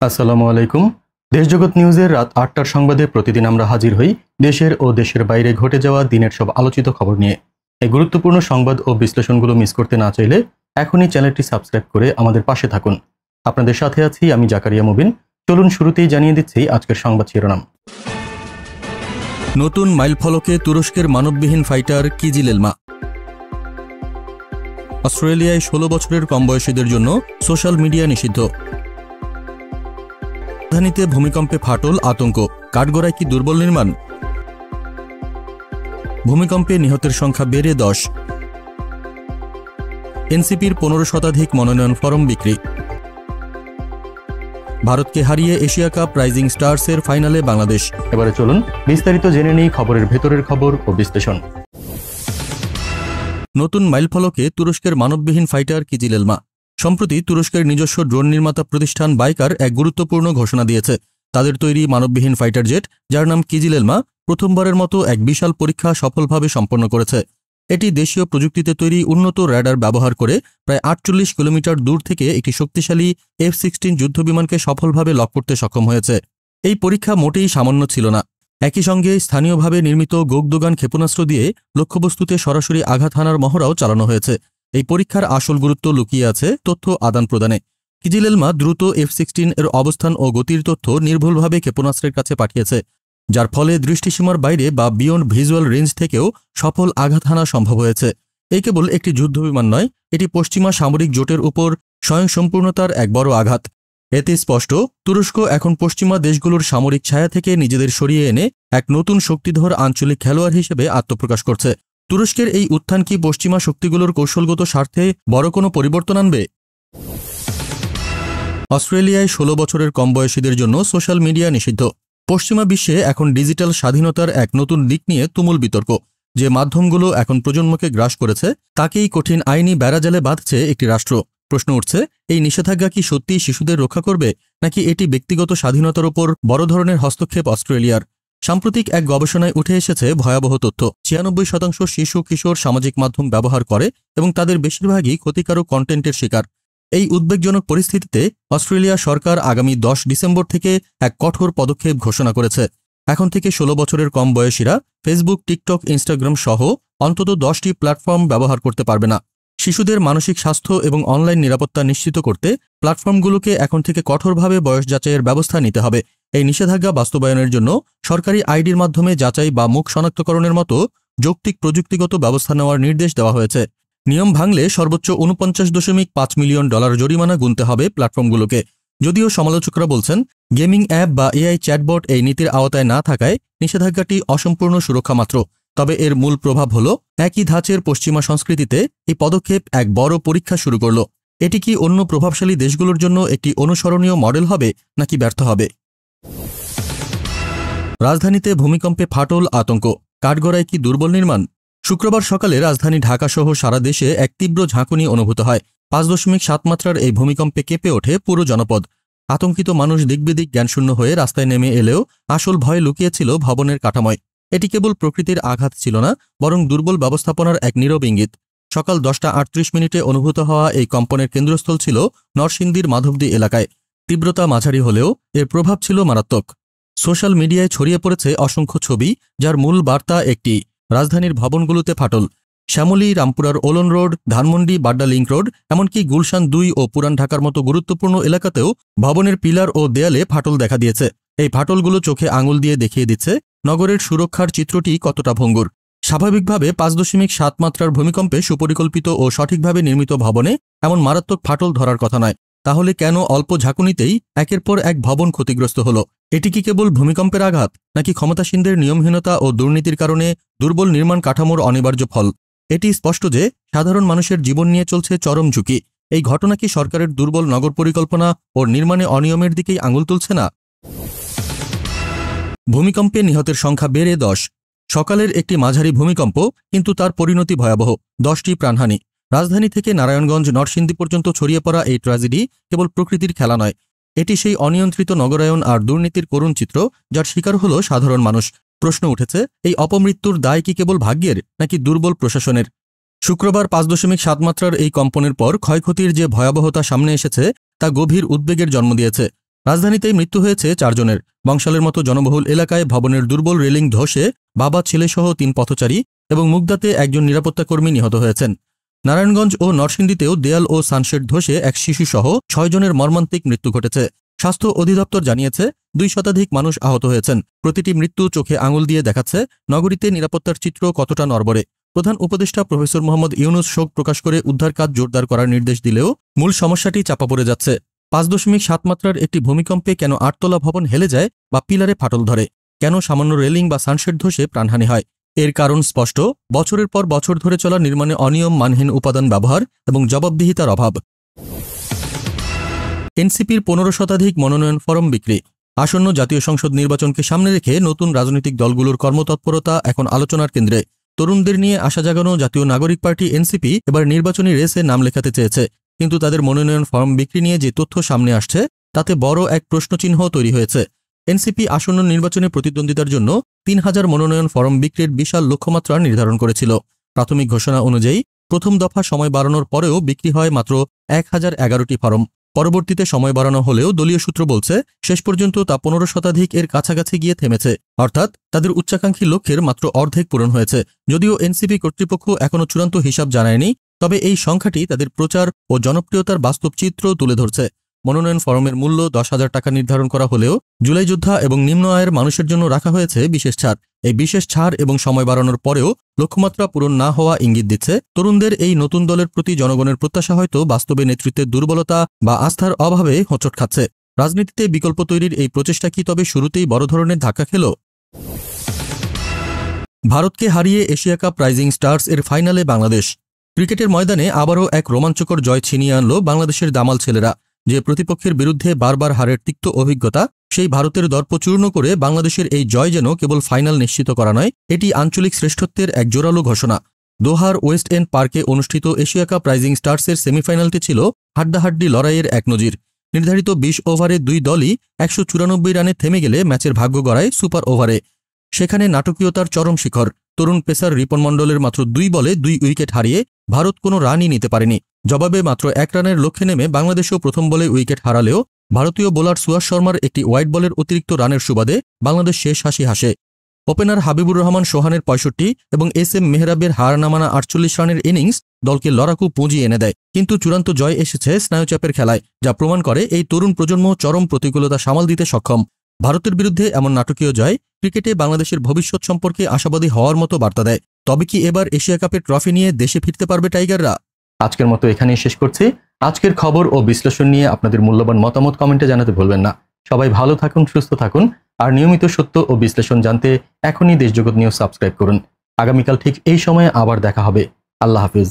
আসসালামু আলাইকুম। দেশজগৎ নিউজের রাত ৮টার সংবাদে প্রতিদিন আমরা হাজির হই দেশের ও দেশের বাইরে ঘটে যাওয়া দিনের সব আলোচিত খবর নিয়ে। এই গুরুত্বপূর্ণ সংবাদ ও বিশ্লেষণগুলো মিস করতে না চাইলে এখনই চ্যানেলটি সাবস্ক্রাইব করে আমাদের পাশে থাকুন। আপনাদের সাথে আছি আমি জাকারিয়া মুবিন। চলুন শুরুতেই জানিয়ে দিচ্ছি আজকের সংবাদ শিরোনাম। নতুন মাইলফলকে তুরস্কের মানববিহীন ফাইটার কিজিল এলমা। অস্ট্রেলিয়ায় ১৬ বছরের কম বয়সীদের জন্য সোশ্যাল মিডিয়া নিষিদ্ধ। রাজধানীতে ভূমিকম্পে ফাটল, আতঙ্ক, কাঠগড়ায় কি দুর্বল নির্মাণ? ভূমিকম্পে নিহতের সংখ্যা বেড়ে ১০। এনসিপির ১৫ শতাধিক মনোনয়ন ফরম বিক্রি। ভারতকে হারিয়ে এশিয়া কাপ রাইজিং স্টার্সের ফাইনালে বাংলাদেশ। এবারে চলুন বিস্তারিত জেনে নিই খবরের ভেতরের খবর ও বিশ্লেষণ। নতুন মাইলফলকে তুরস্কের মানববিহীন ফাইটার কিজিল এলমা। সম্প্রতি তুরস্কের নিজস্ব ড্রোন নির্মাতা প্রতিষ্ঠান বাইকার এক গুরুত্বপূর্ণ ঘোষণা দিয়েছে। তাদের তৈরি মানববিহীন ফাইটার জেট, যার নাম কিজিল এলমা, প্রথমবারের মতো এক বিশাল পরীক্ষা সফলভাবে সম্পন্ন করেছে। এটি দেশীয় প্রযুক্তিতে তৈরি উন্নত র্যাডার ব্যবহার করে প্রায় ৪৮ কিলোমিটার দূর থেকে একটি শক্তিশালী F-16 যুদ্ধবিমানকে সফলভাবে লক করতে সক্ষম হয়েছে। এই পরীক্ষা মোটেই সামান্য ছিল না। একই সঙ্গে স্থানীয়ভাবে নির্মিত গোগদোগান ক্ষেপণাস্ত্র দিয়ে লক্ষ্যবস্তুতে সরাসরি আঘাত হানার মহড়াও চালানো হয়েছে। এই পরীক্ষার আসল গুরুত্ব লুকিয়ে আছে তথ্য আদান প্রদানে। কিজিল এলমা দ্রুত F-16 এর অবস্থান ও গতির তথ্য নির্ভুলভাবে ক্ষেপণাস্ত্রের কাছে পাঠিয়েছে, যার ফলে দৃষ্টিসীমার বাইরে বা বিয়ন্ড ভিজুয়াল রেঞ্জ থেকেও সফল আঘাত হানা সম্ভব হয়েছে। এই কেবল একটি যুদ্ধবিমান নয়, এটি পশ্চিমা সামরিক জোটের উপর স্বয়ংসম্পূর্ণতার এক বড় আঘাত। এতে স্পষ্ট, তুরস্ক এখন পশ্চিমা দেশগুলোর সামরিক ছায়া থেকে নিজেদের সরিয়ে এনে এক নতুন শক্তিধর আঞ্চলিক খেলোয়াড় হিসেবে আত্মপ্রকাশ করছে। তুরস্কের এই উত্থান কি পশ্চিমা শক্তিগুলোর কৌশলগত স্বার্থে বড় কোনো পরিবর্তন আনবে? অস্ট্রেলিয়ায় ১৬ বছরের কম বয়সীদের জন্য সোশ্যাল মিডিয়া নিষিদ্ধ। পশ্চিমা বিশ্বে এখন ডিজিটাল স্বাধীনতার এক নতুন দিক নিয়ে তুমুল বিতর্ক। যে মাধ্যমগুলো এখন প্রজন্মকে গ্রাস করেছে, তাকেই কঠিন আইনি বেড়াজালে বাঁধছে একটি রাষ্ট্র। প্রশ্ন উঠছে, এই নিষেধাজ্ঞা কি সত্যিই শিশুদের রক্ষা করবে, নাকি এটি ব্যক্তিগত স্বাধীনতার উপর বড় ধরনের হস্তক্ষেপ অস্ট্রেলিয়ার? সাম্প্রতিক এক গবেষণায় উঠে এসেছে ভয়াবহ তথ্য। ৯৬% শিশু কিশোর সামাজিক মাধ্যম ব্যবহার করে এবং তাদের বেশিরভাগই ক্ষতিকারক কন্টেন্টের শিকার। এই উদ্বেগজনক পরিস্থিতিতে অস্ট্রেলিয়া সরকার আগামী ১০ ডিসেম্বর থেকে এক কঠোর পদক্ষেপ ঘোষণা করেছে। এখন থেকে ১৬ বছরের কম বয়সীরা ফেসবুক, টিকটক, ইনস্টাগ্রাম সহ অন্তত ১০টি প্ল্যাটফর্ম ব্যবহার করতে পারবে না। শিশুদের মানসিক স্বাস্থ্য এবং অনলাইন নিরাপত্তা নিশ্চিত করতে প্ল্যাটফর্মগুলোকে এখন থেকে কঠোরভাবে বয়স যাচাইয়ের ব্যবস্থা নিতে হবে। এই নিষেধাজ্ঞা বাস্তবায়নের জন্য সরকারি আইডির মাধ্যমে যাচাই বা মুখ শনাক্তকরণের মতো যৌক্তিক প্রযুক্তিগত ব্যবস্থা নেওয়ার নির্দেশ দেওয়া হয়েছে। নিয়ম ভাঙলে সর্বোচ্চ $49.৫ মিলিয়ন জরিমানা গুনতে হবে প্ল্যাটফর্মগুলোকে। যদিও সমালোচকরা বলছেন, গেমিং অ্যাপ বা এআই চ্যাটবট এই নীতির আওতায় না থাকায় নিষেধাজ্ঞাটি অসম্পূর্ণ সুরক্ষা মাত্র। তবে এর মূল প্রভাব হল, একই ধাঁচের পশ্চিমা সংস্কৃতিতে এই পদক্ষেপ এক বড় পরীক্ষা শুরু করল। এটি কি অন্য প্রভাবশালী দেশগুলোর জন্য একটি অনুসরণীয় মডেল হবে, নাকি ব্যর্থ হবে? রাজধানীতে ভূমিকম্পে ফাটল, আতঙ্ক, কাঠগড়ায় কি দুর্বল নির্মাণ? শুক্রবার সকালে রাজধানী ঢাকাসহ সারা দেশে এক তীব্র ঝাঁকুনি অনুভূত হয়। ৫.৭ মাত্রার এই ভূমিকম্পে কেঁপে ওঠে পুরো জনপদ। আতঙ্কিত মানুষ দিকবিদিক জ্ঞানশূন্য হয়ে রাস্তায় নেমে এলেও আসল ভয় লুকিয়েছিল ভবনের কাঠামোয়। এটি কেবল প্রকৃতির আঘাত ছিল না, বরং দুর্বল ব্যবস্থাপনার এক নীরব ইঙ্গিত। সকাল ১০টা ৩৮ অনুভূত হওয়া এই কম্পনের কেন্দ্রস্থল ছিল নরসিংদীর মাধবদী এলাকায়। তীব্রতা মাঝারি হলেও এর প্রভাব ছিল মারাত্মক। সোশ্যাল মিডিয়ায় ছড়িয়ে পড়েছে অসংখ্য ছবি, যার মূল বার্তা একটি: রাজধানীর ভবনগুলোতে ফাটল। শ্যামলী, রামপুরার Olon road, Dhanmondi, Badda link road, এমনকি গুলশান ২ ও পুরান ঢাকার মতো গুরুত্বপূর্ণ এলাকাতেও ভবনের পিলার ও দেয়ালে ফাটল দেখা দিয়েছে। এই ফাটলগুলো চোখে আঙুল দিয়ে দেখিয়ে দিচ্ছে নগরের সুরক্ষার চিত্রটি কতটা ভঙ্গুর। স্বাভাবিকভাবে ৫.৭ মাত্রার ভূমিকম্পে সুপরিকল্পিত ও সঠিকভাবে নির্মিত ভবনে এমন মারাত্মক ফাটল ধরার কথা নয়। তাহলে কেন অল্প ঝাঁকুনিতেই একের পর এক ভবন ক্ষতিগ্রস্ত হলো? এটি কি কেবল ভূমিকম্পের আঘাত, নাকি ক্ষমতাসীনদের নিয়মহীনতা ও দুর্নীতির কারণে দুর্বল নির্মাণ কাঠামোর অনিবার্য ফল? এটি স্পষ্ট যে সাধারণ মানুষের জীবন নিয়ে চলছে চরম ঝুঁকি। এই ঘটনা কি সরকারের দুর্বল নগর পরিকল্পনা ও নির্মাণে অনিয়মের দিকেই আঙুল তুলছে না? ভূমিকম্পে নিহতের সংখ্যা বেড়ে ১০। সকালের একটি মাঝারি ভূমিকম্প, কিন্তু তার পরিণতি ভয়াবহ। ১০টি প্রাণহানি। রাজধানী থেকে নারায়ণগঞ্জ, নরসিংদী পর্যন্ত ছড়িয়ে পড়া এই ট্র্যাজেডি কেবল প্রকৃতির খেলা নয়, এটি সেই অনিয়ন্ত্রিত নগরায়ন আর দুর্নীতির করুণ চিত্র, যার শিকার হল সাধারণ মানুষ। প্রশ্ন উঠেছে, এই অপমৃত্যুর দায় কি কেবল ভাগ্যের, নাকি দুর্বল প্রশাসনের? শুক্রবার ৫.৭ মাত্রার এই কম্পনের পর ক্ষয়ক্ষতির যে ভয়াবহতা সামনে এসেছে, তা গভীর উদ্বেগের জন্ম দিয়েছে। রাজধানীতেই মৃত্যু হয়েছে 4 জনের। বংশালের মতো জনবহুল এলাকায় ভবনের দুর্বল রেলিং ধসে বাবা ছেলেসহ 3 পথচারী এবং মুগদাতে একজন নিরাপত্তাকর্মী নিহত হয়েছেন। নারায়ণগঞ্জ ও নরসিংদীতেও দেয়াল ও সানশেড ধসে এক শিশুসহ 6 জনের মর্মান্তিক মৃত্যু ঘটেছে। স্বাস্থ্য অধিদপ্তর জানিয়েছে 2 শতাধিক মানুষ আহত হয়েছেন। প্রতিটি মৃত্যু চোখে আঙুল দিয়ে দেখাচ্ছে নগরীতে নিরাপত্তার চিত্র কতটা নড়বড়ে। প্রধান উপদেষ্টা প্রফেসর মোহাম্মদ ইউনূস শোক প্রকাশ করে উদ্ধার কাজ জোরদার করার নির্দেশ দিলেও মূল সমস্যাটি চাপা পড়ে যাচ্ছে। 5.7 মাত্রার একটি ভূমিকম্পে কেন 8 তলা ভবন হেলে যায় বা পিলারে ফাটল ধরে? কেন সামান্য রেলিং বা সানশেড ধসে প্রাণহানি হয়? এর কারণ স্পষ্ট, বছরের পর বছর ধরে চলা নির্মাণে অনিয়ম, মানহীন উপাদান ব্যবহার এবং জবাবদিহিতার অভাব। এনসিপির 15 শতাধিক মনোনয়ন ফরম বিক্রি। আসন্ন জাতীয় সংসদ নির্বাচনকে সামনে রেখে নতুন রাজনৈতিক দলগুলোর কর্মতৎপরতা এখন আলোচনার কেন্দ্রে। তরুণদের নিয়ে আশা জাগানো জাতীয় নাগরিক পার্টি এনসিপি এবার নির্বাচনী রেসে নাম লেখাতে চেয়েছে, কিন্তু তাদের মনোনয়ন ফরম বিক্রি নিয়ে যে তথ্য সামনে আসছে তাতে বড় এক প্রশ্নচিহ্ন তৈরি হয়েছে। এনসিপি আসন্ন নির্বাচনে প্রতিদ্বন্দ্বিতার জন্য 3000 মনোনয়ন ফরম বিক্রির বিশাল লক্ষ্যমাত্রা নির্ধারণ করেছিল। প্রাথমিক ঘোষণা অনুযায়ী প্রথম দফা সময় বাড়ানোর পরেও বিক্রি হয় মাত্র 1011টি ফরম। পরবর্তীতে সময় বাড়ানো হলেও দলীয় সূত্র বলছে শেষ পর্যন্ত তা 15 শতাধিক এর কাছাকাছি গিয়ে থেমেছে, অর্থাৎ তাদের উচ্চাকাঙ্ক্ষী লক্ষ্যের মাত্র অর্ধেক পূরণ হয়েছে। যদিও এনসিপি কর্তৃপক্ষ এখনও চূড়ান্ত হিসাব জানায়নি, তবে এই সংখ্যাটি তাদের প্রচার ও জনপ্রিয়তার বাস্তব চিত্র তুলে ধরছে। মনোনয়ন ফরমের মূল্য 10,000 টাকা নির্ধারণ করা হলেও জুলাই যোদ্ধা এবং নিম্ন আয়ের মানুষের জন্য রাখা হয়েছে বিশেষ ছাড়। এই বিশেষ ছাড় এবং সময় বাড়ানোর পরেও লক্ষ্যমাত্রা পূরণ না হওয়া ইঙ্গিত দিচ্ছে তরুণদের এই নতুন দলের প্রতি জনগণের প্রত্যাশা হয়তো বাস্তবে নেতৃত্বের দুর্বলতা বা আস্থার অভাবে হোঁচট খাচ্ছে। রাজনীতিতে বিকল্প তৈরির এই প্রচেষ্টা কি তবে শুরুতেই বড় ধরনের ধাক্কা খেল? ভারতকে হারিয়ে এশিয়া কাপ রাইজিং স্টার্স এর ফাইনালে বাংলাদেশ। ক্রিকেটের ময়দানে আবারও এক রোমাঞ্চকর জয় ছিনিয়ে আনল বাংলাদেশের দামাল ছেলেরা। যে প্রতিপক্ষের বিরুদ্ধে বারবার হারের তিক্ত অভিজ্ঞতা, সেই ভারতের দর্প চূর্ণ করে বাংলাদেশের এই জয় যেন কেবল ফাইনাল নিশ্চিত করা নয়, এটি আঞ্চলিক শ্রেষ্ঠত্বের এক জোরালো ঘোষণা। দোহার ওয়েস্ট এন্ড পার্কে অনুষ্ঠিত এশিয়া কাপ রাইজিং স্টার্সের সেমিফাইনালটি ছিল হাড্ডাহাড্ডি লড়াইয়ের এক নজির। নির্ধারিত 20 ওভারে 2 দলই 194 রানে থেমে গেলে ম্যাচের ভাগ্য গড়ায় সুপার ওভারে। সেখানে নাটকীয়তার চরম শিখর। তরুণ পেসার রিপন মণ্ডলের মাত্র 2 বলে 2 উইকেট হারিয়ে ভারত কোনো রানই নিতে পারেনি। জবাবে মাত্র 1 রানের লক্ষ্যে নেমে বাংলাদেশও প্রথম বলে উইকেট হারালেও ভারতীয় বোলার সুয়াস শর্মার একটি ওয়াইড বলের অতিরিক্ত রানের সুবাদে বাংলাদেশ শেষ হাসি হাসে। ওপেনার হাবিবুর রহমান সোহানের 65 এবং এস.এম. মেহরাবের হার নামানা 48 রানের ইনিংস দলকে লড়াকু পুঁজি এনে দেয়। কিন্তু চূড়ান্ত জয় এসেছে স্নায়ুচাপের খেলায়, যা প্রমাণ করে এই তরুণ প্রজন্ম চরম প্রতিকূলতা সামাল দিতে সক্ষম। ভারতের বিরুদ্ধে এমন নাটকীয় জয় ক্রিকেটে বাংলাদেশের ভবিষ্যৎ সম্পর্কে আশাবাদী হওয়ার মতো বার্তা দেয়। তবে কি এবার এশিয়া কাপের ট্রফি নিয়ে দেশে ফিরতে পারবে টাইগাররা? আজকের মতো এখানেই শেষ করছি। আজকের খবর ও বিশ্লেষণ নিয়ে আপনাদের মূল্যবান মতামত কমেন্টে জানাতে ভুলবেন না। সবাই ভালো থাকুন, সুস্থ থাকুন, আর নিয়মিত সত্য ও বিশ্লেষণ জানতে এখনই দেশজগৎ নিউজ সাবস্ক্রাইব করুন। আগামীকাল ঠিক এই সময়ে আবার দেখা হবে। আল্লাহ হাফিজ।